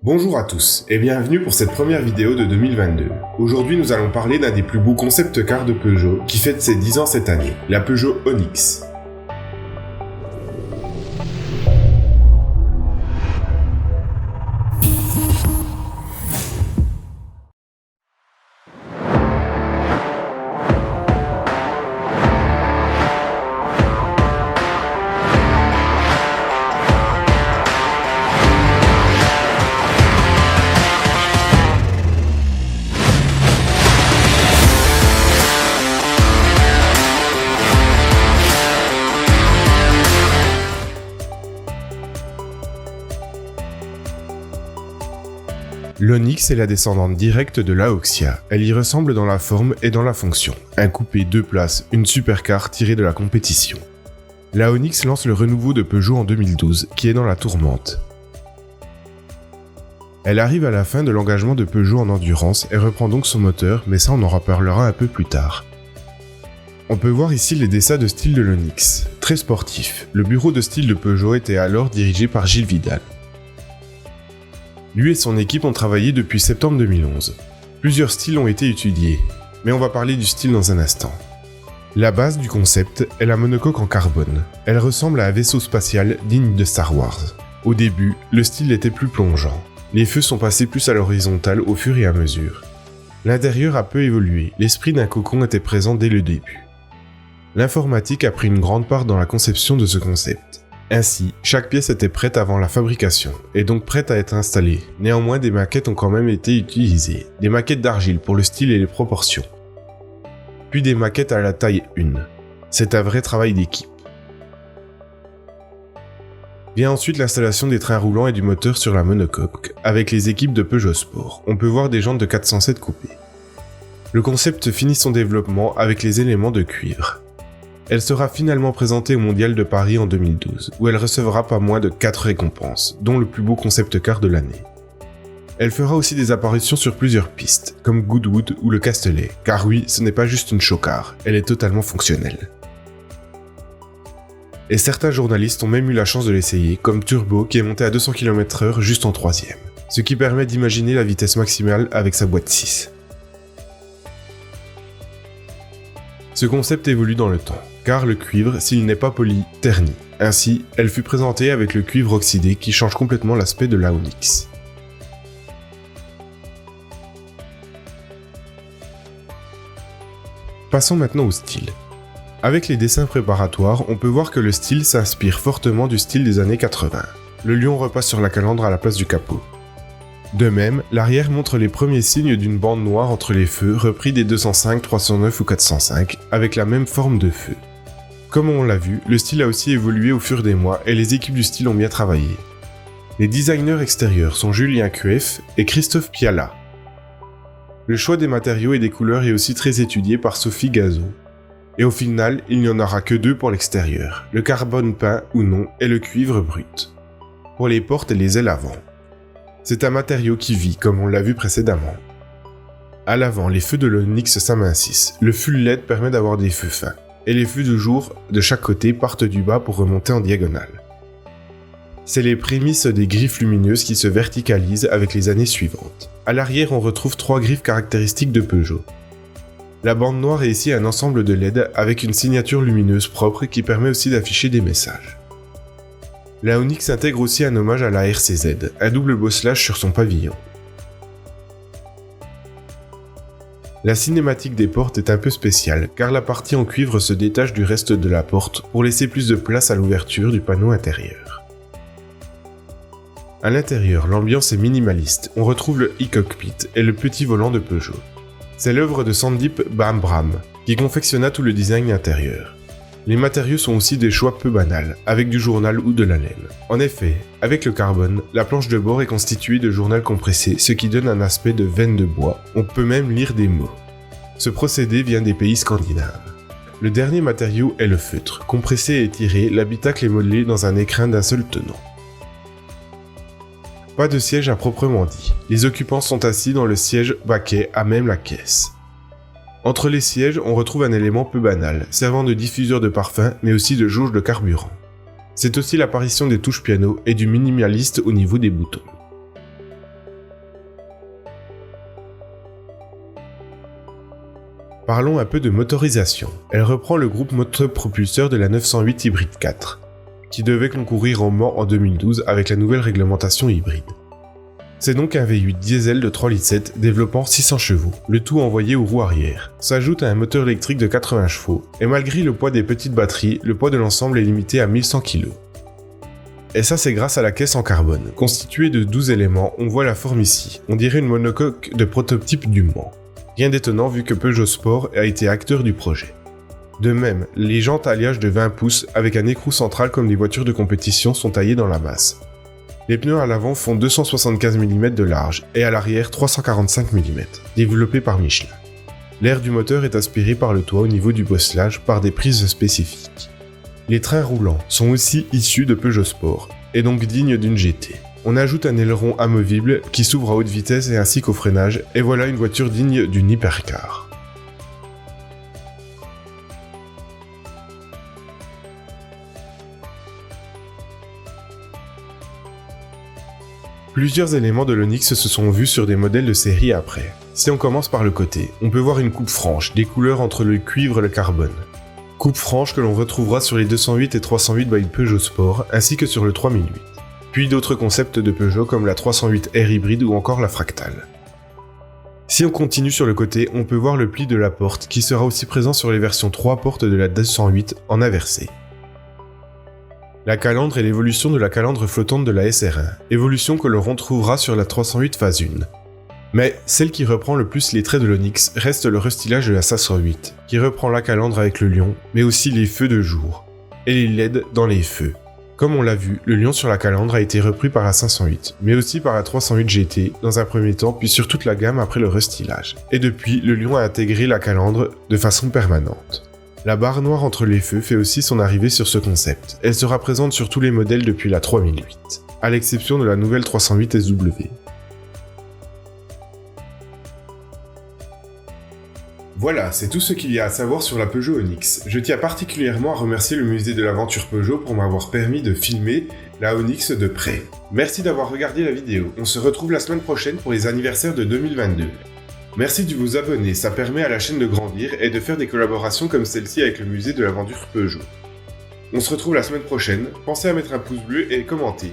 Bonjour à tous et bienvenue pour cette première vidéo de 2022. Aujourd'hui nous allons parler d'un des plus beaux concept cars de Peugeot qui fête ses 10 ans cette année, la Peugeot Onyx. L'Onyx est la descendante directe de la Oxia. Elle y ressemble dans la forme et dans la fonction. Un coupé 2 places, une supercar tirée de la compétition. La Onyx lance le renouveau de Peugeot en 2012, qui est dans la tourmente. Elle arrive à la fin de l'engagement de Peugeot en endurance et reprend donc son moteur, mais ça on en reparlera un peu plus tard. On peut voir ici les dessins de style de l'Onyx. Très sportif, le bureau de style de Peugeot était alors dirigé par Gilles Vidal. Lui et son équipe ont travaillé depuis septembre 2011. Plusieurs styles ont été étudiés, mais on va parler du style dans un instant. La base du concept est la monocoque en carbone. Elle ressemble à un vaisseau spatial digne de Star Wars. Au début, le style était plus plongeant. Les feux sont passés plus à l'horizontale au fur et à mesure. L'intérieur a peu évolué, l'esprit d'un cocon était présent dès le début. L'informatique a pris une grande part dans la conception de ce concept. Ainsi, chaque pièce était prête avant la fabrication, et donc prête à être installée. Néanmoins, des maquettes ont quand même été utilisées. Des maquettes d'argile pour le style et les proportions. Puis des maquettes à la taille 1. C'est un vrai travail d'équipe. Vient ensuite l'installation des trains roulants et du moteur sur la monocoque, avec les équipes de Peugeot Sport. On peut voir des jantes de 407 coupées. Le concept finit son développement avec les éléments de cuivre. Elle sera finalement présentée au Mondial de Paris en 2012, où elle recevra pas moins de 4 récompenses, dont le plus beau concept car de l'année. Elle fera aussi des apparitions sur plusieurs pistes, comme Goodwood ou le Castellet, car oui, ce n'est pas juste une show-car, elle est totalement fonctionnelle. Et certains journalistes ont même eu la chance de l'essayer, comme Turbo qui est monté à 200 km/h juste en 3ème, ce qui permet d'imaginer la vitesse maximale avec sa boîte 6. Ce concept évolue dans le temps, car le cuivre, s'il n'est pas poli, ternit. Ainsi, elle fut présentée avec le cuivre oxydé qui change complètement l'aspect de la Onyx. Passons maintenant au style. Avec les dessins préparatoires, on peut voir que le style s'inspire fortement du style des années 80. Le lion repasse sur la calandre à la place du capot. De même, l'arrière montre les premiers signes d'une bande noire entre les feux repris des 205, 309 ou 405, avec la même forme de feu. Comme on l'a vu, le style a aussi évolué au fur des mois et les équipes du style ont bien travaillé. Les designers extérieurs sont Julien Cueff et Christophe Piala. Le choix des matériaux et des couleurs est aussi très étudié par Sophie Gazot. Et au final, il n'y en aura que 2 pour l'extérieur, le carbone peint ou non et le cuivre brut. Pour les portes et les ailes avant. C'est un matériau qui vit, comme on l'a vu précédemment. À l'avant, les feux de l'Onyx s'amincissent. Le full LED permet d'avoir des feux fins. Et les feux de jour de chaque côté partent du bas pour remonter en diagonale. C'est les prémices des griffes lumineuses qui se verticalisent avec les années suivantes. À l'arrière, on retrouve 3 griffes caractéristiques de Peugeot. La bande noire est ici un ensemble de LED avec une signature lumineuse propre qui permet aussi d'afficher des messages. La Onyx intègre aussi un hommage à la RCZ, un double bosselage sur son pavillon. La cinématique des portes est un peu spéciale, car la partie en cuivre se détache du reste de la porte pour laisser plus de place à l'ouverture du panneau intérieur. À l'intérieur, l'ambiance est minimaliste, on retrouve le e-cockpit et le petit volant de Peugeot. C'est l'œuvre de Sandeep Bambram, qui confectionna tout le design intérieur. Les matériaux sont aussi des choix peu banals, avec du journal ou de la laine. En effet, avec le carbone, la planche de bord est constituée de journal compressé, ce qui donne un aspect de veine de bois. On peut même lire des mots. Ce procédé vient des pays scandinaves. Le dernier matériau est le feutre. Compressé et étiré, l'habitacle est modelé dans un écrin d'un seul tenant. Pas de siège à proprement dit. Les occupants sont assis dans le siège baquet à même la caisse. Entre les sièges, on retrouve un élément peu banal, servant de diffuseur de parfum, mais aussi de jauge de carburant. C'est aussi l'apparition des touches piano et du minimaliste au niveau des boutons. Parlons un peu de motorisation. Elle reprend le groupe motopropulseur de la 908 Hybrid 4, qui devait concourir au Mans en 2012 avec la nouvelle réglementation hybride. C'est donc un V8 diesel de 3,7 litres développant 600 chevaux, le tout envoyé aux roues arrière. S'ajoute à un moteur électrique de 80 chevaux, et malgré le poids des petites batteries, le poids de l'ensemble est limité à 1100 kg. Et ça c'est grâce à la caisse en carbone. Constituée de 12 éléments, on voit la forme ici, on dirait une monocoque de prototype du Mans. Rien d'étonnant vu que Peugeot Sport a été acteur du projet. De même, les jantes à alliage de 20 pouces avec un écrou central comme les voitures de compétition sont taillées dans la masse. Les pneus à l'avant font 275 mm de large et à l'arrière 345 mm, développés par Michelin. L'air du moteur est aspiré par le toit au niveau du bosselage par des prises spécifiques. Les trains roulants sont aussi issus de Peugeot Sport et donc dignes d'une GT. On ajoute un aileron amovible qui s'ouvre à haute vitesse et ainsi qu'au freinage et voilà une voiture digne d'une hypercar. Plusieurs éléments de l'Onyx se sont vus sur des modèles de série après. Si on commence par le côté, on peut voir une coupe franche, des couleurs entre le cuivre et le carbone. Coupe franche que l'on retrouvera sur les 208 et 308 by Peugeot Sport, ainsi que sur le 3008. Puis d'autres concepts de Peugeot comme la 308R hybride ou encore la fractale. Si on continue sur le côté, on peut voir le pli de la porte qui sera aussi présent sur les versions 3 portes de la 208 en inversé. La calandre est l'évolution de la calandre flottante de la SR1, évolution que l'on retrouvera sur la 308 phase 1. Mais celle qui reprend le plus les traits de l'Onyx reste le restylage de la 508, qui reprend la calandre avec le lion, mais aussi les feux de jour, et les LED dans les feux. Comme on l'a vu, le lion sur la calandre a été repris par la 508, mais aussi par la 308 GT dans un premier temps, puis sur toute la gamme après le restylage. Et depuis, le lion a intégré la calandre de façon permanente. La barre noire entre les feux fait aussi son arrivée sur ce concept. Elle sera présente sur tous les modèles depuis la 3008, à l'exception de la nouvelle 308 SW. Voilà, c'est tout ce qu'il y a à savoir sur la Peugeot Onyx. Je tiens particulièrement à remercier le musée de l'aventure Peugeot pour m'avoir permis de filmer la Onyx de près. Merci d'avoir regardé la vidéo. On se retrouve la semaine prochaine pour les anniversaires de 2022. Merci de vous abonner, ça permet à la chaîne de grandir et de faire des collaborations comme celle-ci avec le musée de l'aventure Peugeot. On se retrouve la semaine prochaine, pensez à mettre un pouce bleu et commenter.